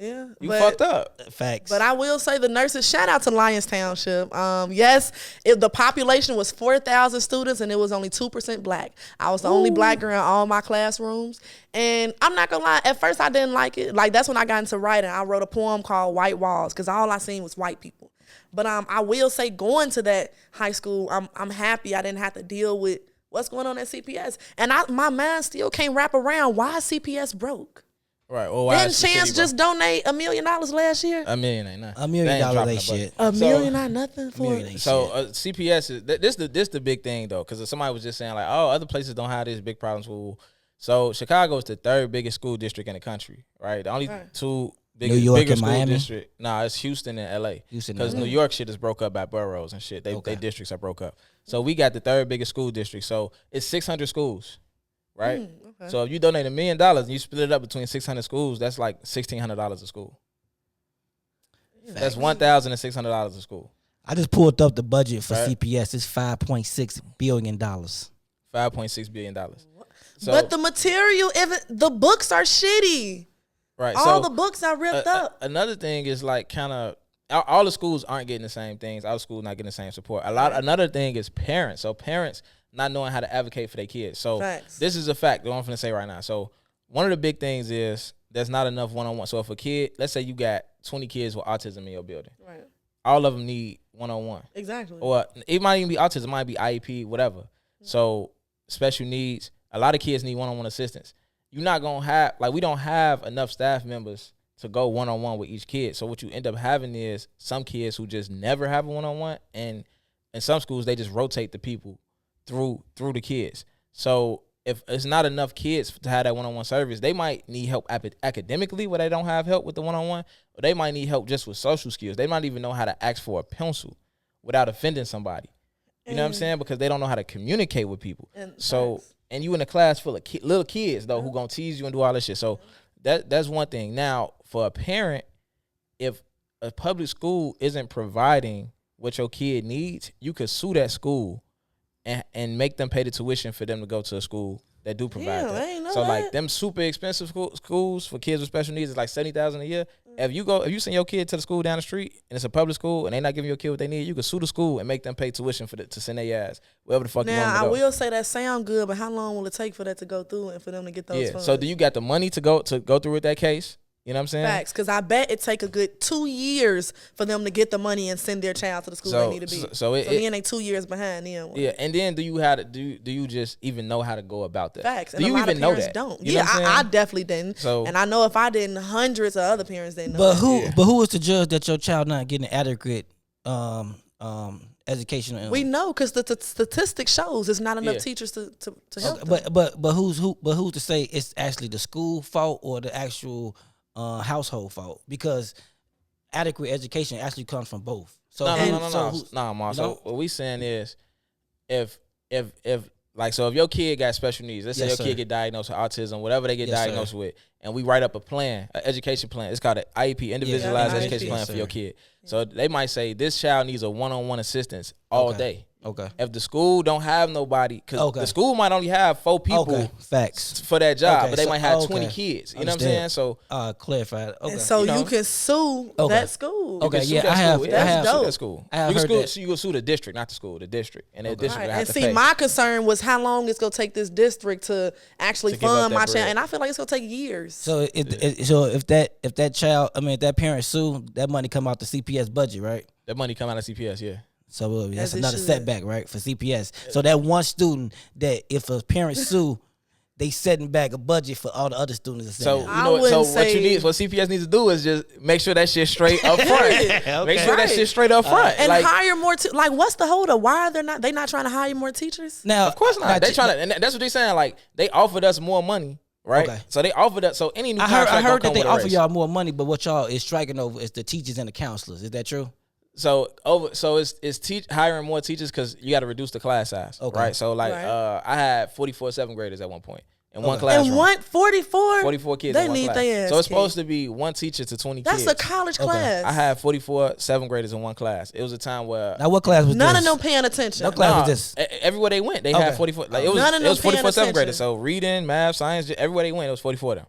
[SPEAKER 3] Yeah.
[SPEAKER 2] You fucked up.
[SPEAKER 1] Facts.
[SPEAKER 3] But I will say the nurses, shout out to Lyons Township. Yes, if the population was 4,000 students and it was only 2% black. I was the only black girl in all my classrooms. And I'm not gonna lie, at first I didn't like it. Like that's when I got into writing. I wrote a poem called White Walls because all I seen was white people. But I will say going to that high school, I'm happy I didn't have to deal with what's going on at CPS. And my mind still can't wrap around why CPS broke.
[SPEAKER 2] Right. Well, why
[SPEAKER 3] didn't Chance just donate $1 million last year?
[SPEAKER 2] $1 million ain't nothing.
[SPEAKER 1] $1 million ain't shit.
[SPEAKER 3] $1 million ain't nothing for it.
[SPEAKER 2] So CPS is this the big thing though, because somebody was just saying like, oh, other places don't have this big problem school. So Chicago is the third biggest school district in the country, right? The only two bigger school
[SPEAKER 1] Miami?
[SPEAKER 2] district. Nah, it's Houston and LA. Because New York shit is broke up by boroughs and shit. They districts are broke up. So we got the third biggest school district. So it's 600 schools, right? Okay. So if you donate $1 million and you split it up between 600 schools, that's like $1,600 a school. That's $1,600 a school.
[SPEAKER 1] I just pulled up the budget for CPS. It's $5.6 billion.
[SPEAKER 2] $5.6 billion. So,
[SPEAKER 3] but the material, the books are shitty.
[SPEAKER 2] Right.
[SPEAKER 3] All the books are ripped up.
[SPEAKER 2] Another thing is like kind of all the schools aren't getting the same things. All the schools not getting the same support. Another thing is parents. So parents not knowing how to advocate for their kids. So this is a fact that I'm going to say right now. So one of the big things is there's not enough one-on-one. So if a kid, let's say you got 20 kids with autism in your building. Right. All of them need one-on-one. Exactly. Or it might even be autism, it might be IEP, whatever. Mm-hmm. So special needs, a lot of kids need one-on-one assistance. You're not going to have, like we don't have enough staff members to go one-on-one with each kid. So what you end up having is some kids who just never have a one-on-one, and in some schools they just rotate the people through the kids. So if it's not enough kids to have that one-on-one service, they might need help academically where they don't have help with the one-on-one, or they might need help just with social skills. They might even know how to ask for a pencil without offending somebody. You know what I'm saying? Because they don't know how to communicate with people. And you in a class full of little kids though who gonna tease you and do all this shit. So that's one thing. Now for a parent, if a public school isn't providing what your kid needs, you could sue that school and make them pay the tuition for them to go to a school that do provide that. So like them super expensive schools for kids with special needs is like $70,000 a year. If you send your kid to the school down the street and it's a public school and they not giving your kid what they need, you can sue the school and make them pay tuition to send their ass wherever the fuck you want them to go.
[SPEAKER 3] Now I will say that sound good, but how long will it take for that to go through and for them to get those funds?
[SPEAKER 2] So do you got the money to go through with that case? You know what I'm saying?
[SPEAKER 3] Facts, because I bet it take a good 2 years for them to get the money and send their child to the school they need to be. So then they 2 years behind them.
[SPEAKER 2] Yeah, and then do you just even know how to go about that?
[SPEAKER 3] Facts,
[SPEAKER 2] do you even know that?
[SPEAKER 3] Don't. You I definitely didn't. So, and I know if I didn't, hundreds of other parents didn't know.
[SPEAKER 1] But who is the judge that your child not getting adequate education?
[SPEAKER 3] We know because the statistic shows it's not enough teachers to help them.
[SPEAKER 1] But who's to say it's actually the school fault or the actual household fault? Because adequate education actually comes from both. So
[SPEAKER 2] Ma. So what we saying is, if your kid got special needs, let's say your kid get diagnosed with autism, whatever they get diagnosed with, and we write up a plan, an education plan. It's called an IEP, individualized education plan for your kid. So they might say this child needs a one-on-one assistance all day. Okay. If the school don't have nobody, because the school might only have 4 people for that job, but they might have 20 kids. You know what I'm saying? So
[SPEAKER 1] clarified. Okay.
[SPEAKER 3] And so you can sue that school.
[SPEAKER 1] Okay, I have
[SPEAKER 2] that school. You can sue the district, not the school, the district. And the district have to pay.
[SPEAKER 3] My concern was how long it's gonna take this district to actually fund my child, and I feel like it's gonna take years.
[SPEAKER 1] So if that parent sue, that money come out the CPS budget, right?
[SPEAKER 2] That money come out of CPS, yeah.
[SPEAKER 1] So that's another setback, right, for CPS. So that one student that if a parent sue, they setting back a budget for all the other students.
[SPEAKER 2] So
[SPEAKER 1] That's
[SPEAKER 2] you know, what CPS needs to do is just make sure that shit straight up front.
[SPEAKER 1] Okay.
[SPEAKER 2] Make sure that shit straight up front,
[SPEAKER 3] and
[SPEAKER 2] like,
[SPEAKER 3] hire more. Like, what's the hold up? Why are they not trying to hire more teachers?
[SPEAKER 1] now,
[SPEAKER 2] of course not. They trying to, and that's what they saying. Like, they offered us more money, right?
[SPEAKER 1] Okay.
[SPEAKER 2] So they offered us. So any new
[SPEAKER 1] I
[SPEAKER 2] contract
[SPEAKER 1] heard
[SPEAKER 2] gonna
[SPEAKER 1] that they
[SPEAKER 2] come with a
[SPEAKER 1] offer
[SPEAKER 2] raise.
[SPEAKER 1] y'all more money, but what y'all is striking over is the teachers and the counselors. Is that true?
[SPEAKER 2] So it's hiring more teachers because you got to reduce the class size,
[SPEAKER 1] Okay.
[SPEAKER 2] right? So like
[SPEAKER 3] Right.
[SPEAKER 2] I had 44 7th graders at one point in one
[SPEAKER 1] Okay.
[SPEAKER 2] classroom.
[SPEAKER 3] And one 44?
[SPEAKER 2] 44 kids
[SPEAKER 3] They
[SPEAKER 2] in one
[SPEAKER 3] need
[SPEAKER 2] class.
[SPEAKER 3] their ass
[SPEAKER 2] So it's
[SPEAKER 3] kicked.
[SPEAKER 2] supposed to be one teacher to 20
[SPEAKER 3] That's
[SPEAKER 2] kids.
[SPEAKER 3] a college
[SPEAKER 1] Okay.
[SPEAKER 3] class.
[SPEAKER 2] I had 44 7th graders in one class. It was a time where
[SPEAKER 1] Now, what class was
[SPEAKER 3] None
[SPEAKER 1] this?
[SPEAKER 3] of them paying attention.
[SPEAKER 1] No class was this?
[SPEAKER 2] everywhere they went, they
[SPEAKER 1] Okay.
[SPEAKER 2] had 44. Like it was
[SPEAKER 3] None of them
[SPEAKER 2] 44
[SPEAKER 3] paying
[SPEAKER 2] 7th graders.
[SPEAKER 3] attention.
[SPEAKER 2] So reading, math, science, everywhere they went, it was 44 of them.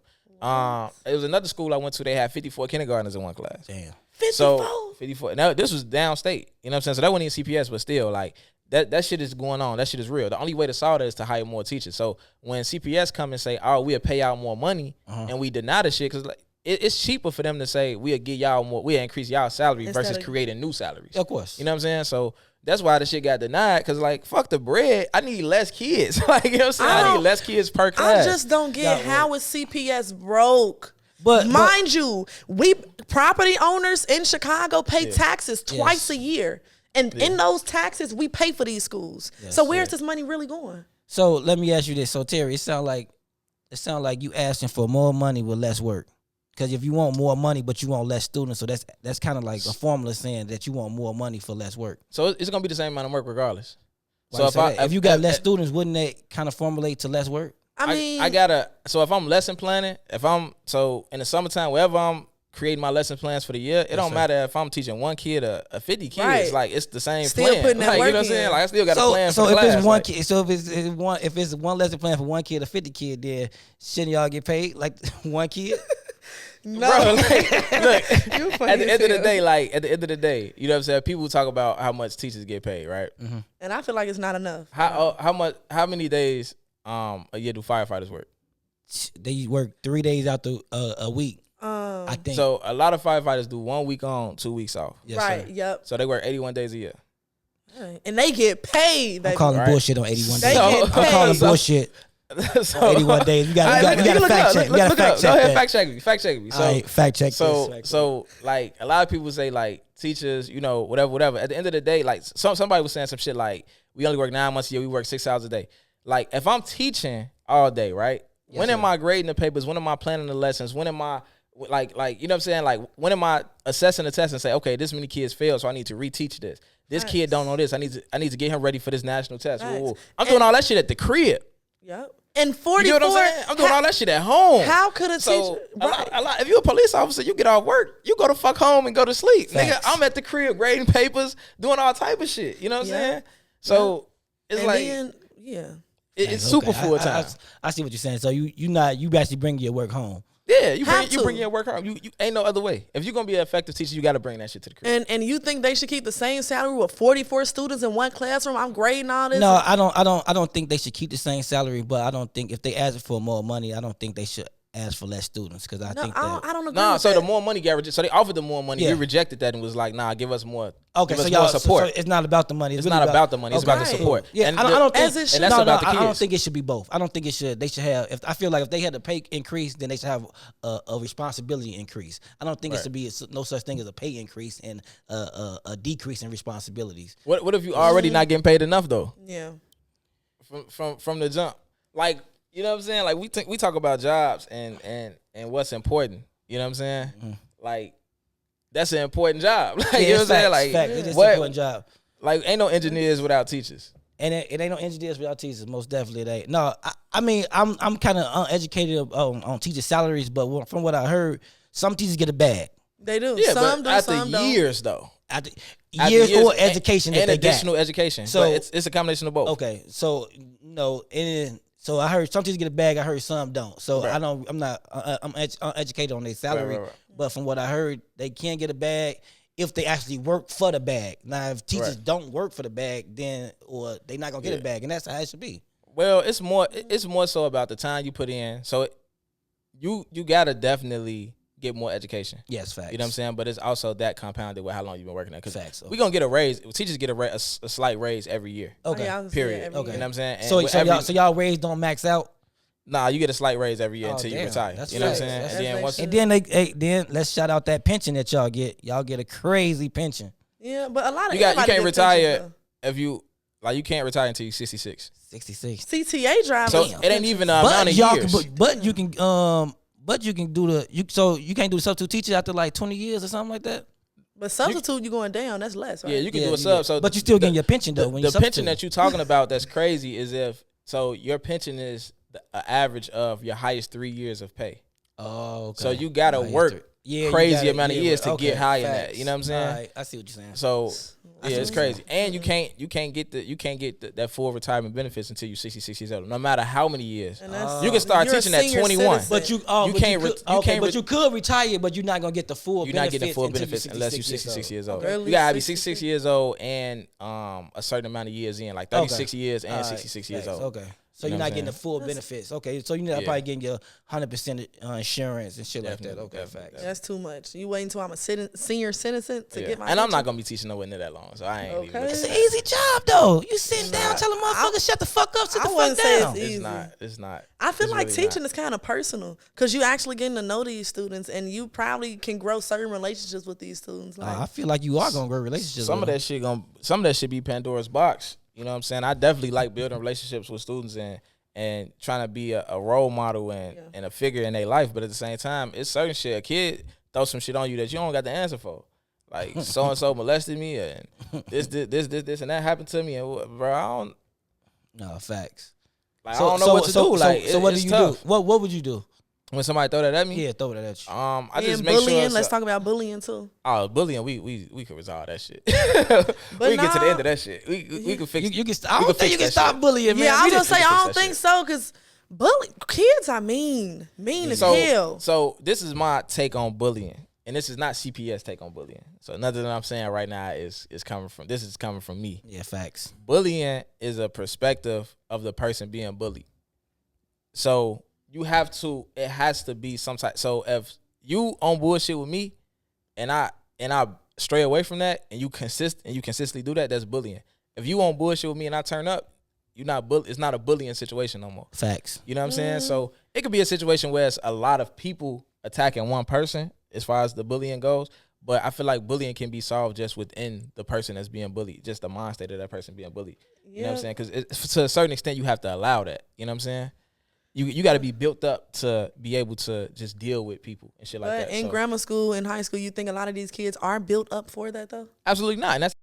[SPEAKER 2] It was another school I went to. They had 54 kindergartners in one class.
[SPEAKER 1] Damn.
[SPEAKER 3] 54?
[SPEAKER 2] So 54. Now this was downstate. You know what I'm saying? So that wasn't even CPS, but still, like that shit is going on. That shit is real. The only way to solve that is to hire more teachers. So when CPS come and say, "Oh, we'll pay out more money," and we deny the shit because like it's cheaper for them to say we'll give y'all more, we'll increase y'all salary
[SPEAKER 3] Instead
[SPEAKER 2] versus
[SPEAKER 3] of-
[SPEAKER 2] creating new salaries.
[SPEAKER 1] Of course.
[SPEAKER 2] You know what I'm saying? So that's why the shit got denied because like fuck the bread. I need less kids. Like you know what I'm saying? I need less kids per class.
[SPEAKER 3] I just don't get how is CPS broke.
[SPEAKER 1] But
[SPEAKER 3] Mind you, we property owners in Chicago pay taxes twice a year. And in those taxes, we pay for these schools. So where's this money really going?
[SPEAKER 1] So let me ask you this. So Terry, it sound like you asking for more money with less work. Because if you want more money but you want less students, so that's kind of like a formula saying that you want more money for less work.
[SPEAKER 2] So it's gonna be the same amount of work regardless.
[SPEAKER 1] So if you got less students, wouldn't that kind of formulate to less work?
[SPEAKER 3] I mean,
[SPEAKER 2] so if I'm lesson planning, so in the summertime, wherever I'm creating my lesson plans for the year, it don't matter if I'm teaching one kid or 50 kids.
[SPEAKER 3] Right.
[SPEAKER 2] Like it's the same
[SPEAKER 3] Still
[SPEAKER 2] plan.
[SPEAKER 3] putting that
[SPEAKER 2] Like,
[SPEAKER 3] work
[SPEAKER 2] you know what I'm saying?
[SPEAKER 3] in.
[SPEAKER 2] Like I still got a plan
[SPEAKER 1] So
[SPEAKER 2] for the
[SPEAKER 1] if
[SPEAKER 2] class.
[SPEAKER 1] it's one
[SPEAKER 2] like,
[SPEAKER 1] kid, so if it's one lesson plan for one kid or 50 kid, then shouldn't y'all get paid like one kid?
[SPEAKER 3] no.
[SPEAKER 2] Bro, like, look,
[SPEAKER 3] You funny
[SPEAKER 2] at the
[SPEAKER 3] as
[SPEAKER 2] end of the
[SPEAKER 3] hell.
[SPEAKER 2] day, you know what I'm saying? People talk about how much teachers get paid, right?
[SPEAKER 3] And I feel like it's not enough.
[SPEAKER 2] How many days a year do firefighters work?
[SPEAKER 1] They work 3 days out a week. I think.
[SPEAKER 2] So a lot of firefighters do 1 week on, 2 weeks off.
[SPEAKER 1] Yes,
[SPEAKER 3] right,
[SPEAKER 1] sir.
[SPEAKER 3] yep.
[SPEAKER 2] So they work 81 days a year.
[SPEAKER 3] And they get paid.
[SPEAKER 1] I'm
[SPEAKER 3] Baby.
[SPEAKER 1] calling
[SPEAKER 2] Right.
[SPEAKER 1] bullshit on 81
[SPEAKER 3] They
[SPEAKER 1] days.
[SPEAKER 3] get
[SPEAKER 1] I'm calling
[SPEAKER 3] paid.
[SPEAKER 1] bullshit
[SPEAKER 2] So,
[SPEAKER 1] on 81 days. You got to
[SPEAKER 2] look
[SPEAKER 1] fact
[SPEAKER 2] up,
[SPEAKER 1] check.
[SPEAKER 2] look
[SPEAKER 1] You got to
[SPEAKER 2] up.
[SPEAKER 1] fact
[SPEAKER 2] Go
[SPEAKER 1] check
[SPEAKER 2] ahead,
[SPEAKER 1] that.
[SPEAKER 2] fact check me. So,
[SPEAKER 1] All right, fact check this.
[SPEAKER 2] so like a lot of people say like teachers, you know, whatever. At the end of the day, like somebody was saying some shit like we only work 9 months a year, we work 6 hours a day. Like if I'm teaching all day, right? When am I grading the papers? When am I planning the lessons? When am I like you know what I'm saying? Like when am I assessing the test and say, okay, this many kids failed, so I need to reteach this. This kid don't know this. I need to get him ready for this national test. Whoa, whoa. I'm doing all that shit at the crib.
[SPEAKER 3] Yep. And
[SPEAKER 2] You
[SPEAKER 3] 44.
[SPEAKER 2] know what I'm saying? I'm doing all that shit at home.
[SPEAKER 3] How could a
[SPEAKER 2] So
[SPEAKER 3] teacher?
[SPEAKER 2] a lot, if you're a police officer, you get off work, you go to fuck home and go to sleep. Nigga,
[SPEAKER 1] Facts.
[SPEAKER 2] I'm at the crib grading papers, doing all type of shit. You know what I'm
[SPEAKER 3] Yeah.
[SPEAKER 2] saying? So it's
[SPEAKER 3] And
[SPEAKER 2] like
[SPEAKER 3] then, yeah.
[SPEAKER 2] it's
[SPEAKER 1] Okay,
[SPEAKER 2] super full time.
[SPEAKER 1] I see what you're saying. So you actually bring your work home.
[SPEAKER 2] Yeah, you
[SPEAKER 3] Have
[SPEAKER 2] bring
[SPEAKER 3] to.
[SPEAKER 2] your work home. You ain't no other way. If you're gonna be an effective teacher, you got to bring that shit to the crib.
[SPEAKER 3] And you think they should keep the same salary with 44 students in one classroom? I'm grading all this.
[SPEAKER 1] No, I don't think they should keep the same salary, but I don't think if they ask for more money, I don't think they should ask for less students because I think that.
[SPEAKER 3] I don't agree.
[SPEAKER 2] Nah,
[SPEAKER 3] with
[SPEAKER 2] so
[SPEAKER 3] that.
[SPEAKER 2] the more money got rejected. So they offered them more money.
[SPEAKER 1] Yeah.
[SPEAKER 2] We rejected that and was like, nah, give us more.
[SPEAKER 1] Okay,
[SPEAKER 2] give
[SPEAKER 1] so
[SPEAKER 2] us
[SPEAKER 1] y'all
[SPEAKER 2] more support.
[SPEAKER 1] So it's not about the money.
[SPEAKER 2] It's
[SPEAKER 1] really
[SPEAKER 2] not about the money. It's about the
[SPEAKER 3] Okay.
[SPEAKER 2] support.
[SPEAKER 1] Yeah,
[SPEAKER 2] And
[SPEAKER 1] I don't think.
[SPEAKER 3] As it should.
[SPEAKER 2] and that's
[SPEAKER 1] no,
[SPEAKER 2] about the
[SPEAKER 1] I don't
[SPEAKER 2] kids.
[SPEAKER 1] think it should be both. I don't think it should. They should have. I feel like if they had a pay increase, then they should have a responsibility increase. I don't think it should be no such thing as a pay increase and a decrease in responsibilities.
[SPEAKER 2] What if you already not getting paid enough though?
[SPEAKER 3] Yeah.
[SPEAKER 2] From the jump, like you know what I'm saying? Like we talk about jobs and what's important. You know what I'm saying? Like that's an important job. Like, you know what I'm saying? Like
[SPEAKER 1] It is
[SPEAKER 2] what-
[SPEAKER 1] an important job.
[SPEAKER 2] Like ain't no engineers without teachers.
[SPEAKER 1] And it ain't no engineers without teachers. Most definitely, they. No, I mean, I'm kind of uneducated on teacher salaries, but from what I heard, some teachers get a bag.
[SPEAKER 3] They do.
[SPEAKER 2] Yeah,
[SPEAKER 3] some
[SPEAKER 2] but
[SPEAKER 3] do,
[SPEAKER 2] after
[SPEAKER 3] some don't.
[SPEAKER 2] years though.
[SPEAKER 1] After
[SPEAKER 2] After
[SPEAKER 1] years or education that
[SPEAKER 2] and
[SPEAKER 1] they
[SPEAKER 2] additional
[SPEAKER 1] got.
[SPEAKER 2] education.
[SPEAKER 1] So-
[SPEAKER 2] So it's a combination of both.
[SPEAKER 1] Okay, so so I heard some teachers get a bag. I heard some don't. So
[SPEAKER 2] Right.
[SPEAKER 1] I'm not. I'm uneducated on their salary,
[SPEAKER 2] right.
[SPEAKER 1] but from what I heard, they can get a bag if they actually work for the bag. Now, if teachers
[SPEAKER 2] Right.
[SPEAKER 1] don't work for the bag, then or they not gonna get a bag, and that's how it should be.
[SPEAKER 2] Well, it's more so about the time you put in. So you gotta definitely get more education.
[SPEAKER 1] Yes, facts.
[SPEAKER 2] You know what I'm saying? But it's also that compounded with how long you've been working there. Because
[SPEAKER 1] Facts.
[SPEAKER 2] we're going to get a raise. Teachers get a slight raise every year.
[SPEAKER 1] Okay.
[SPEAKER 3] Oh, yeah, I was
[SPEAKER 2] Period.
[SPEAKER 3] saying every
[SPEAKER 1] Okay.
[SPEAKER 2] You know what I'm saying? And
[SPEAKER 1] So
[SPEAKER 2] with every-
[SPEAKER 1] y'all raise don't max out.
[SPEAKER 2] Nah, you get a slight raise every year until you retire.
[SPEAKER 1] That's
[SPEAKER 2] You know what I'm
[SPEAKER 1] facts.
[SPEAKER 2] saying?
[SPEAKER 3] That's
[SPEAKER 2] And then
[SPEAKER 3] like
[SPEAKER 2] once
[SPEAKER 3] shit.
[SPEAKER 1] And then then let's shout out that pension that y'all get. Y'all get a crazy pension.
[SPEAKER 3] Yeah, but a lot of
[SPEAKER 2] you can't
[SPEAKER 3] everybody gets
[SPEAKER 2] retire
[SPEAKER 3] pensions,
[SPEAKER 2] if you you can't retire until you're 66.
[SPEAKER 1] 66.
[SPEAKER 3] though. CTA drivers.
[SPEAKER 2] So it ain't even the amount of years.
[SPEAKER 1] But you can do so you can't do the substitute teacher after like 20 years or something like that.
[SPEAKER 3] But substitute, you going down. That's less, right?
[SPEAKER 2] Yeah, you can do a sub. So
[SPEAKER 1] but you still getting your pension though. When
[SPEAKER 2] the
[SPEAKER 1] you
[SPEAKER 2] pension that you're talking about that's crazy is if your pension is an average of your highest 3 years of pay.
[SPEAKER 1] Oh, okay.
[SPEAKER 2] So you gotta work crazy amount of years to get high in that. You know what I'm saying?
[SPEAKER 1] Right. I see what you're saying.
[SPEAKER 2] So yeah, it's crazy. And you can't get that full retirement benefits until you're 66 years old. No matter how many years. You can start
[SPEAKER 3] You're a
[SPEAKER 2] teaching at
[SPEAKER 3] senior
[SPEAKER 2] 21.
[SPEAKER 3] citizen.
[SPEAKER 1] But you could retire, but you're not gonna get the full.
[SPEAKER 2] You're not getting the full
[SPEAKER 1] until
[SPEAKER 2] benefits unless you're 66 years old.
[SPEAKER 3] Okay.
[SPEAKER 2] You gotta be 66 years old and a certain amount of years in, like 36 years and 66 years old.
[SPEAKER 1] Okay. So
[SPEAKER 2] You
[SPEAKER 1] you're
[SPEAKER 2] know
[SPEAKER 1] not
[SPEAKER 2] what
[SPEAKER 1] getting
[SPEAKER 2] I'm
[SPEAKER 1] the full benefits. Okay. So you're not probably getting your 100% insurance and shit like that.
[SPEAKER 2] Definitely,
[SPEAKER 1] Okay.
[SPEAKER 2] definitely.
[SPEAKER 1] Facts.
[SPEAKER 3] That's too much. You waiting until I'm a senior citizen to get my
[SPEAKER 2] And I'm
[SPEAKER 3] pension?
[SPEAKER 2] not gonna be teaching no that long, so I ain't even.
[SPEAKER 1] It's an easy job though. You sitting down telling motherfuckers shut the fuck up, sit the
[SPEAKER 3] I
[SPEAKER 1] fuck
[SPEAKER 3] wouldn't say
[SPEAKER 1] down.
[SPEAKER 3] it's easy.
[SPEAKER 2] It's not.
[SPEAKER 3] I feel
[SPEAKER 2] It's
[SPEAKER 3] like
[SPEAKER 2] really
[SPEAKER 3] teaching
[SPEAKER 2] not.
[SPEAKER 3] is kind of personal because you actually getting to know these students and you probably can grow certain relationships with these students. Like,
[SPEAKER 1] I feel like you are gonna grow relationships.
[SPEAKER 2] Some of
[SPEAKER 1] with
[SPEAKER 2] that shit be Pandora's box. You know what I'm saying? I definitely like building relationships with students and trying to be a role model and a figure in their life. But at the same time, it's certain shit. A kid throw some shit on you that you don't got the answer for. Like so and so molested me and this and that happened to me and bro, I don't.
[SPEAKER 1] No facts.
[SPEAKER 2] Like, I don't know what to do. Like,
[SPEAKER 1] so what do
[SPEAKER 2] it's
[SPEAKER 1] you
[SPEAKER 2] tough.
[SPEAKER 1] do? What would you do?
[SPEAKER 2] When somebody throw that at me?
[SPEAKER 1] Yeah, throw that at you.
[SPEAKER 2] I just
[SPEAKER 3] and
[SPEAKER 2] make
[SPEAKER 3] bullying.
[SPEAKER 2] sure.
[SPEAKER 3] Let's talk about bullying too.
[SPEAKER 2] Oh, bullying. We could resolve that shit. We can get to the end of that shit. We can fix.
[SPEAKER 1] You can. I don't think you can stop bullying, man.
[SPEAKER 3] Yeah, I was gonna say I
[SPEAKER 2] fix
[SPEAKER 3] don't
[SPEAKER 2] that
[SPEAKER 3] think
[SPEAKER 2] shit.
[SPEAKER 3] so because kids are mean as hell.
[SPEAKER 2] So this is my take on bullying, and this is not CPS take on bullying. So nothing that I'm saying right now is coming from me.
[SPEAKER 1] Yeah, facts.
[SPEAKER 2] Bullying is a perspective of the person being bullied. So it has to be some type. So if you on bullshit with me, and I stray away from that, and you consistently do that, that's bullying. If you on bullshit with me and I turn up, it's not a bullying situation no more.
[SPEAKER 1] Facts.
[SPEAKER 2] You know what I'm saying? So it could be a situation where it's a lot of people attacking one person as far as the bullying goes. But I feel like bullying can be solved just within the person that's being bullied, just the mind state of that person being bullied. You know what I'm saying? Because to a certain extent, you have to allow that. You know what I'm saying? You got to be built up to be able to just deal with people and shit like that.
[SPEAKER 3] But in grammar school and high school, you think a lot of these kids are built up for that though?
[SPEAKER 2] Absolutely not. And that's